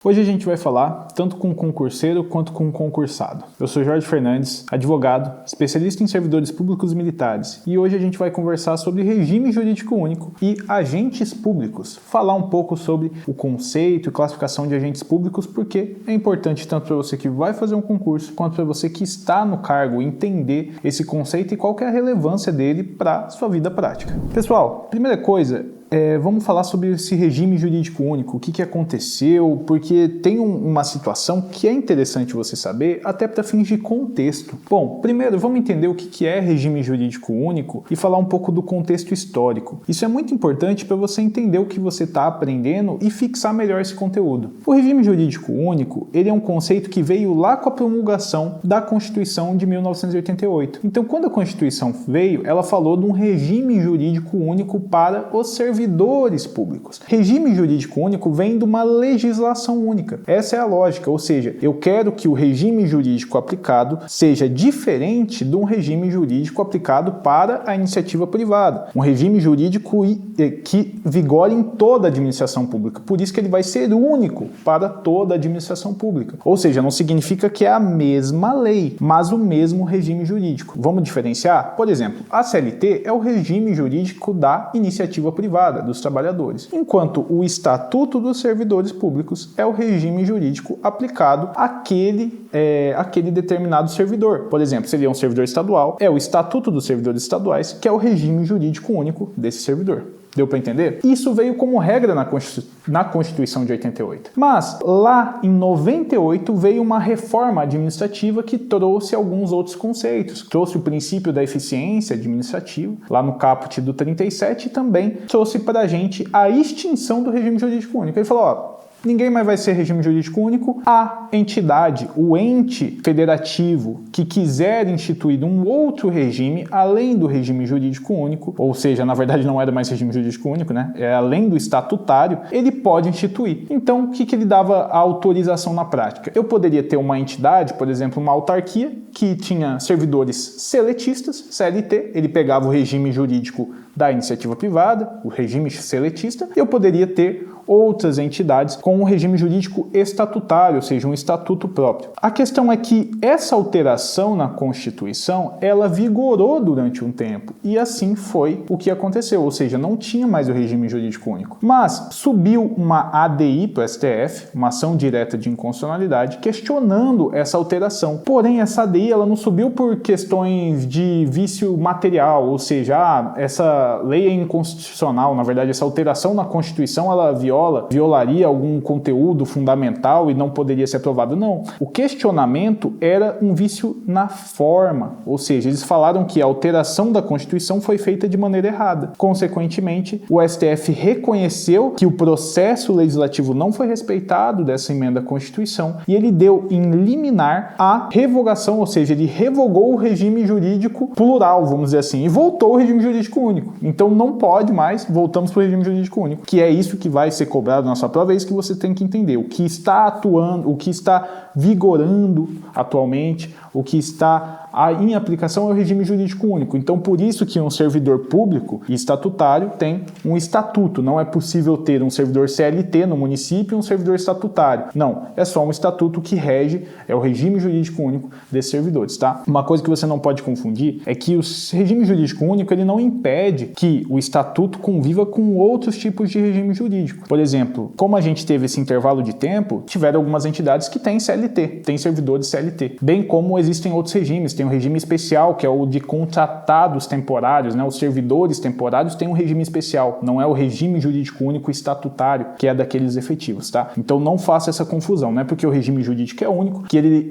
Hoje a gente vai falar tanto com o concurseiro quanto com o concursado. Eu sou Jorge Fernandes, advogado, especialista em servidores públicos e militares, e hoje a gente vai conversar sobre regime jurídico único e agentes públicos. Falar um pouco sobre o conceito e classificação de agentes públicos, porque é importante tanto para você que vai fazer um concurso, quanto para você que está no cargo entender esse conceito e qual que é a relevância dele para a sua vida prática. Pessoal, primeira coisa, vamos falar sobre esse regime jurídico único, o que aconteceu, porque tem uma situação que é interessante você saber, até para fins de contexto. Bom, primeiro vamos entender o que é regime jurídico único e falar um pouco do contexto histórico. Isso é muito importante para você entender o que você está aprendendo e fixar melhor esse conteúdo. O regime jurídico único, ele é um conceito que veio lá com a promulgação da Constituição de 1988. Então, quando a Constituição veio, ela falou de um regime jurídico único para os servidores públicos. Regime jurídico único vem de uma legislação única. Essa é a lógica, ou seja, eu quero que o regime jurídico aplicado seja diferente de um regime jurídico aplicado para a iniciativa privada. Um regime jurídico que vigore em toda a administração pública. Por isso que ele vai ser único para toda a administração pública. Ou seja, não significa que é a mesma lei, mas o mesmo regime jurídico. Vamos diferenciar? Por exemplo, a CLT é o regime jurídico da iniciativa privada, dos trabalhadores, enquanto o Estatuto dos Servidores Públicos é o regime jurídico aplicado àquele determinado servidor. Por exemplo, seria um servidor estadual, é o Estatuto dos Servidores Estaduais, que é o regime jurídico único desse servidor. Deu para entender? Isso veio como regra na Constituição de 88. Mas, lá em 98, veio uma reforma administrativa que trouxe alguns outros conceitos. Trouxe o princípio da eficiência administrativa, lá no caput do 37, e também trouxe para a gente a extinção do regime jurídico único. Ele falou, ninguém mais vai ser regime jurídico único. A entidade, o ente federativo que quiser instituir um outro regime, além do regime jurídico único, ou seja, na verdade não era mais regime jurídico único, né? É além do estatutário, ele pode instituir. Então, o que ele dava a autorização na prática? Eu poderia ter uma entidade, por exemplo, uma autarquia, que tinha servidores seletistas, CLT, ele pegava o regime jurídico da iniciativa privada, o regime seletista, e eu poderia ter outras entidades com um regime jurídico estatutário, ou seja, um estatuto próprio. A questão é que essa alteração na Constituição, ela vigorou durante um tempo, e assim foi o que aconteceu, ou seja, não tinha mais o regime jurídico único. Mas subiu uma ADI para o STF, uma ação direta de inconstitucionalidade, questionando essa alteração. Porém, essa ADI ela não subiu por questões de vício material, ou seja, essa lei é inconstitucional, na verdade, essa alteração na Constituição, ela violaria algum conteúdo fundamental e não poderia ser aprovado. Não. O questionamento era um vício na forma, ou seja, eles falaram que a alteração da Constituição foi feita de maneira errada. Consequentemente, o STF reconheceu que o processo legislativo não foi respeitado dessa emenda à Constituição e ele deu em liminar a revogação, ou seja, ele revogou o regime jurídico plural, vamos dizer assim, e voltou ao regime jurídico único. Então não pode mais, voltamos para o regime jurídico único, que é isso que vai ser cobrado na sua prova, é isso que você tem que entender. O que está atuando, o que está vigorando atualmente, o que está em aplicação é o regime jurídico único. Então, por isso que um servidor público e estatutário tem um estatuto. Não é possível ter um servidor CLT no município e um servidor estatutário. Não, é só um estatuto que rege, é o regime jurídico único desses servidores, tá? Uma coisa que você não pode confundir é que o regime jurídico único, ele não impede que o estatuto conviva com outros tipos de regime jurídico. Por exemplo, como a gente teve esse intervalo de tempo, tiveram algumas entidades que têm CLT, têm servidores CLT, bem como existem outros regimes. Tem um regime especial, que é o de contratados temporários, né? Os servidores temporários têm um regime especial, não é o regime jurídico único estatutário, que é daqueles efetivos, tá? Então não faça essa confusão, não é porque o regime jurídico é único que ele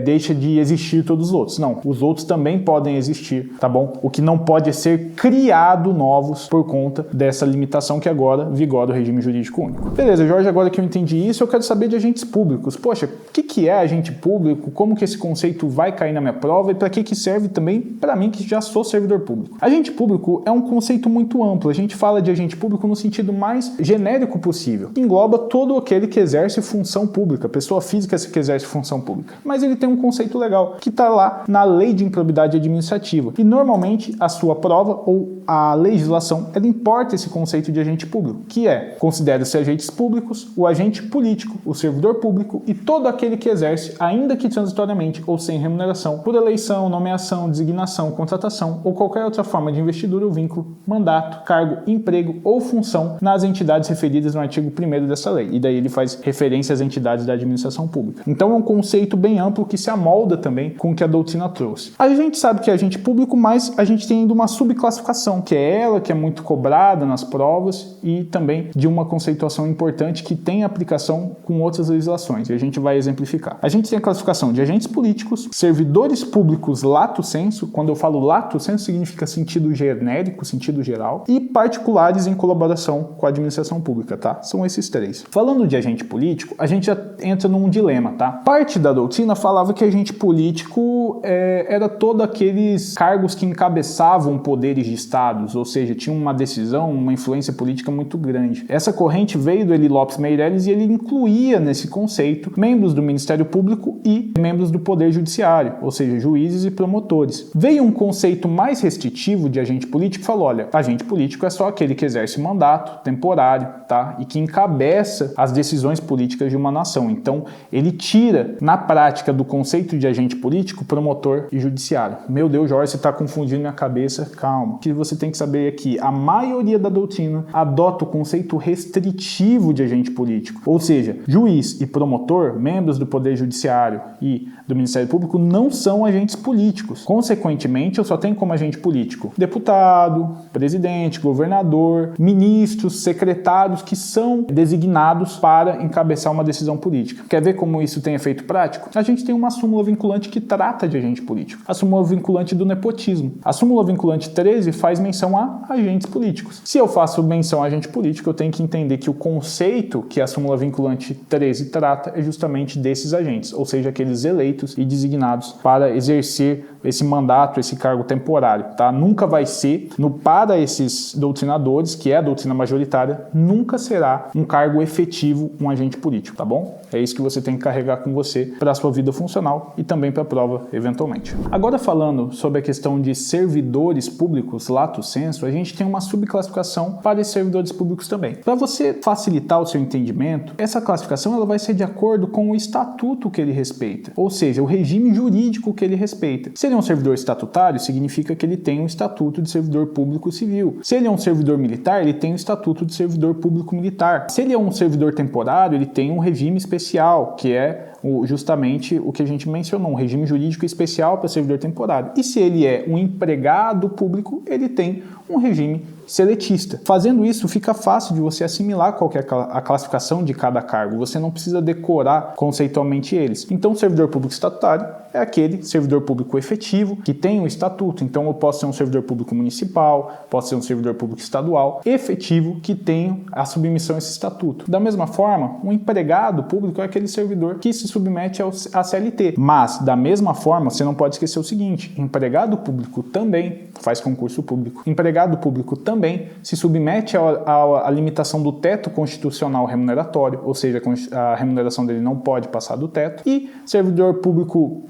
deixa de existir todos os outros. Não, os outros também podem existir, tá bom? O que não pode é ser criado novos por conta dessa limitação que agora vigora o regime jurídico único. Beleza, Jorge, agora que eu entendi isso, eu quero saber de agentes públicos. Poxa, o que é agente público? Como que esse conceito vai cair na minha prova e para que serve também para mim que já sou servidor público? Agente público é um conceito muito amplo. A gente fala de agente público no sentido mais genérico possível. Engloba todo aquele que exerce função pública, pessoa física que exerce função pública. Mas ele tem um conceito legal que está lá na Lei de Improbidade Administrativa. E normalmente a sua prova ou a legislação ela importa esse conceito de agente público, que considera-se agentes públicos, o agente político, o servidor público e todo aquele que exerce, ainda que transitoriamente ou sem remuneração, por eleição, nomeação, designação, contratação ou qualquer outra forma de investidura ou vínculo, mandato, cargo, emprego ou função nas entidades referidas no artigo 1º dessa lei. E daí ele faz referência às entidades da administração pública. Então é um conceito bem amplo que se amolda também com o que a doutrina trouxe. A gente sabe que é agente público, mas a gente tem ainda uma subclassificação, que é ela que é muito cobrada nas provas e também de uma conceituação importante que tem aplicação com outras legislações. E a gente vai exemplificar. A gente tem a classificação de agentes políticos, servidores públicos lato sensu. Quando eu falo lato sensu, significa sentido genérico, sentido geral, e particulares em colaboração com a administração pública, tá? São esses três. Falando de agente político, a gente já entra num dilema, tá? Parte da doutrina falava que agente político era todos aqueles cargos que encabeçavam poderes de estados, ou seja, tinham uma decisão, uma influência política muito grande. Essa corrente veio do Eli Lopes Meireles e ele incluía nesse conceito membros do Ministério Público e membros do Poder Judiciário, ou seja, juízes e promotores. Veio um conceito mais restritivo de agente político e falou, olha, agente político é só aquele que exerce mandato temporário, tá? E que encabeça as decisões políticas de uma nação. Então, ele tira, na prática, do conceito de agente político, promotor e judiciário. Meu Deus, Jorge, você está confundindo minha cabeça. Calma. O que você tem que saber é que a maioria da doutrina adota o conceito restritivo de agente político. Ou seja, juiz e promotor, membros do Poder Judiciário e do Ministério Público, não são agentes políticos. Consequentemente, eu só tenho como agente político deputado, presidente, governador, ministros, secretários que são designados para encabeçar uma decisão política. Quer ver como isso tem efeito prático? A gente tem uma súmula vinculante que trata de agente político. A súmula vinculante do nepotismo. A súmula vinculante 13 faz menção a agentes políticos. Se eu faço menção a agente político, eu tenho que entender que o conceito que a súmula vinculante 13 trata é justamente desses agentes, ou seja, aqueles eleitos e designados para exercer esse mandato, esse cargo temporário, tá? Nunca vai ser, para esses doutrinadores, que é a doutrina majoritária, nunca será um cargo efetivo um agente político, tá bom? É isso que você tem que carregar com você para a sua vida funcional e também para a prova, eventualmente. Agora, falando sobre a questão de servidores públicos lato sensu, a gente tem uma subclassificação para esses servidores públicos também. Para você facilitar o seu entendimento, essa classificação ela vai ser de acordo com o estatuto que ele respeita, ou seja, o regime jurídico que ele respeita. Se ele é um servidor estatutário, significa que ele tem um estatuto de servidor público civil. Se ele é um servidor militar, ele tem um estatuto de servidor público militar. Se ele é um servidor temporário, ele tem um regime especial, que é justamente o que a gente mencionou, um regime jurídico especial para servidor temporário. E se ele é um empregado público, ele tem um regime seletista. Fazendo isso, fica fácil de você assimilar qual que é a classificação de cada cargo. Você não precisa decorar conceitualmente eles. Então, o servidor público estatutário é aquele servidor público efetivo que tem um estatuto. Então, eu posso ser um servidor público municipal, posso ser um servidor público estadual, efetivo, que tem a submissão a esse estatuto. Da mesma forma, um empregado público é aquele servidor que se submete à CLT. Mas, da mesma forma, você não pode esquecer o seguinte: empregado público também faz concurso público. Empregado público também se submete à limitação do teto constitucional remuneratório, ou seja, a remuneração dele não pode passar do teto. E servidor público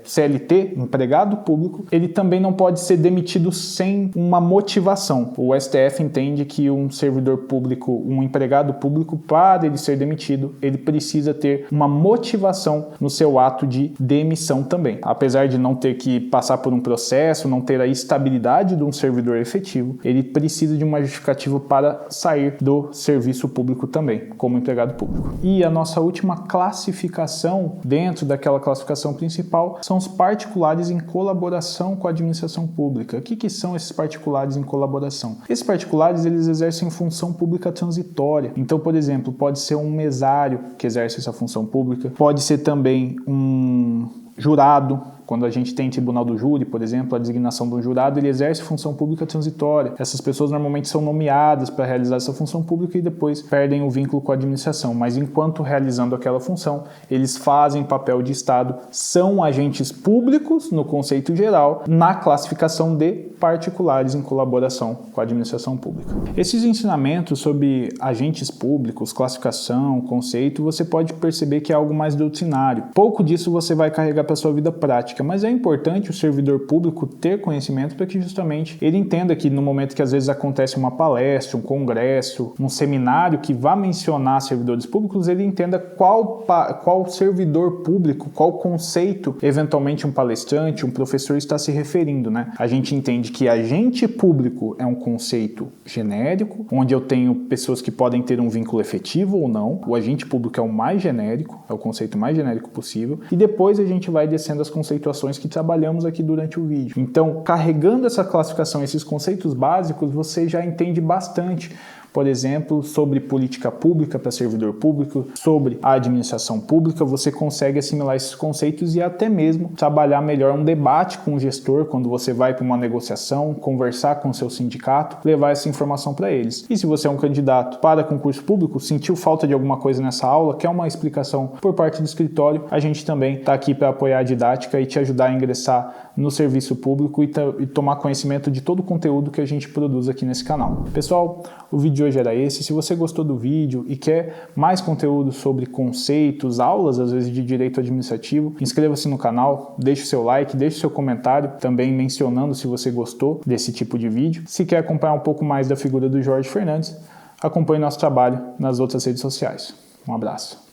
CLT, empregado público, ele também não pode ser demitido sem uma motivação. O STF entende que um servidor público, um empregado público, para ele ser demitido, ele precisa ter uma motivação no seu ato de demissão também. Apesar de não ter que passar por um processo, não ter a estabilidade de um servidor efetivo, ele precisa de uma justificativa para sair do serviço público também, como empregado público. E a nossa última classificação, dentro daquela classificação principal, são os particulares em colaboração com a administração pública. O que são esses particulares em colaboração? Esses particulares, eles exercem função pública transitória. Então, por exemplo, pode ser um mesário que exerce essa função pública, pode ser também um jurado. Quando a gente tem tribunal do júri, por exemplo, a designação de um jurado, ele exerce função pública transitória. Essas pessoas normalmente são nomeadas para realizar essa função pública e depois perdem o vínculo com a administração. Mas enquanto realizando aquela função, eles fazem papel de Estado, são agentes públicos, no conceito geral, na classificação de particulares em colaboração com a administração pública. Esses ensinamentos sobre agentes públicos, classificação, conceito, você pode perceber que é algo mais doutrinário. Pouco disso você vai carregar para a sua vida prática. didática, mas é importante o servidor público ter conhecimento para que justamente ele entenda que no momento que às vezes acontece uma palestra, um congresso, um seminário que vá mencionar servidores públicos, ele entenda qual servidor público, qual conceito eventualmente um palestrante, um professor está se referindo, né? A gente entende que agente público é um conceito genérico, onde eu tenho pessoas que podem ter um vínculo efetivo ou não. O agente público é o mais genérico, é o conceito mais genérico possível, e depois a gente vai descendo as conceituações que trabalhamos aqui durante o vídeo. Então, carregando essa classificação, esses conceitos básicos, você já entende bastante, por exemplo, sobre política pública para servidor público, sobre a administração pública, você consegue assimilar esses conceitos e até mesmo trabalhar melhor um debate com o gestor quando você vai para uma negociação, conversar com o seu sindicato, levar essa informação para eles. E se você é um candidato para concurso público, sentiu falta de alguma coisa nessa aula, quer uma explicação por parte do escritório, a gente também está aqui para apoiar a didática e te ajudar a ingressar no serviço público e tomar conhecimento de todo o conteúdo que a gente produz aqui nesse canal. Pessoal, o vídeo de hoje era esse. Se você gostou do vídeo e quer mais conteúdo sobre conceitos, aulas às vezes de direito administrativo, inscreva-se no canal, deixe o seu like, deixe o seu comentário também mencionando se você gostou desse tipo de vídeo. Se quer acompanhar um pouco mais da figura do Jorge Fernandes, acompanhe nosso trabalho nas outras redes sociais. Um abraço.